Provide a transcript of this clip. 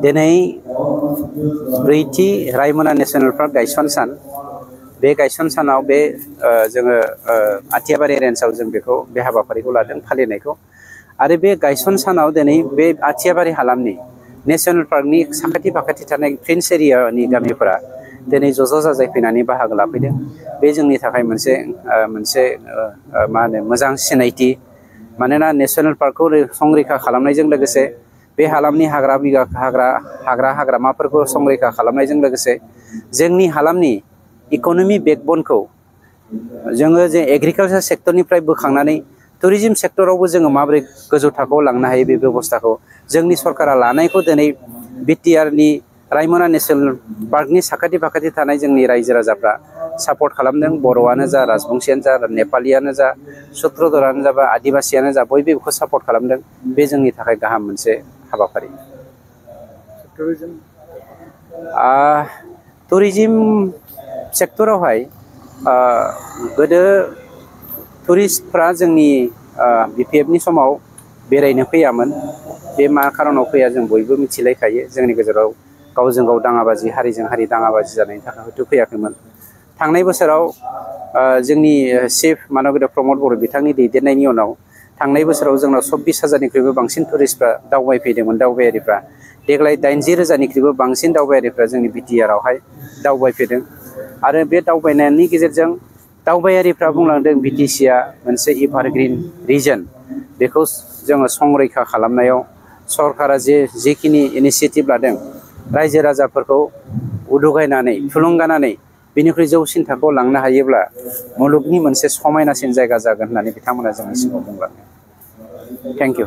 दिनै ब्रैथि Raimona national park गायसन सान बे गायसन सानाव बे जोङो आथियाबारि रेन्जआव जों बेखौ बे हाबाफारिखौ लादों फालिनायखौ आरो बे गायसन सानाव दिनै बे आथियाबारि हालामनि नेशनेल पार्कनि साखाथि फाखाथि थानाय प्रिन्स एरियानि गामिफोरा दिनै ज' जाजाय फैनानै बाहागो लाफैदों बे जोंनि थाखाय मोनसे मा होनो मोजां सिनायथि मानोना नेशनेल पार्कखौ संरैखा खालामनायजों लोगोसे बे हालामनि हाग्रामाफोरखौ संरैखा खालामनायजों लोगोसे जोंनि हालामनि इक'नमि बेकबनखौ जोङो जे एग्रिकालचार सेक्टरनिफ्राय बोखांनानै टुरिज्म सेक्टरावबो जोङो माबोरै गोजौ थाखोआव लांनो हायो बे बेबस्थाखौ जोंनि सरकारा लानायखौ दिनै बिटिआरनि रायमना नेशनेल पार्कनि साखाथि फाखाथि थानाय जोंनि रायजो राजाफ्रा सापर्ट खालामदों बर'आनो जा राजबंशियानो जा नेपालियानो जा सुत्रधरानो जा बा आदिबासियानो जा बयबो बेखौ सापर्ट खालामदों बे जोंनि थाखाय गाहाम मोनसे हाबाफारि टुरिज्म सेक्टरावहाय गोदो टुरिस्टफ्रा जोंनि बिपिएफनि समाव बेरायनो फैयामोन बे मा खारनाव फैया जों बयबो मिथिलायखायो जोंनि गेजेराव गावजों गाव दाङाबाजि हारिजों हारि दाङाबाजि जानायनि थाखाय हयथ' फैयाखैमोन थांनाय बोसोराव जोंनि चिफ मानबेन्द्र प्रमद बर' बिथांनि दैदेननायनि उनाव थांनाय बोसोराव जोंनाव 24,000निख्रुइबो बांसिन टुरिस्टफ्रा दावबायफैदोंमोन दावबायारिफ्रा देग्लाय 80,000निख्रुइबो बांसिन दावबायारिफ्रा जोंनि बिटिआरआवहाय दावबायफैदों आरो बे दावबायनायनि गेजेरजों दावबायारिफ्रा बुंलांदों बिटिसिआ मोनसे एभारग्रिन रिजन बेखौ जोङो संरैखा खालामनायाव सरकारा जेखिनि इनिशिएटिभ लादों रायजो राजाफोरखौ उदुगायनानै थुलुंगानानै बेनिख्रुइ जौसिन थाखोआव लांनो हायोब्ला मुलुगनि मोनसे समायनासिन जायगा जागोन होननानै बिथांमोना जोंनि सिगाङाव बुंलाङो। Thank you.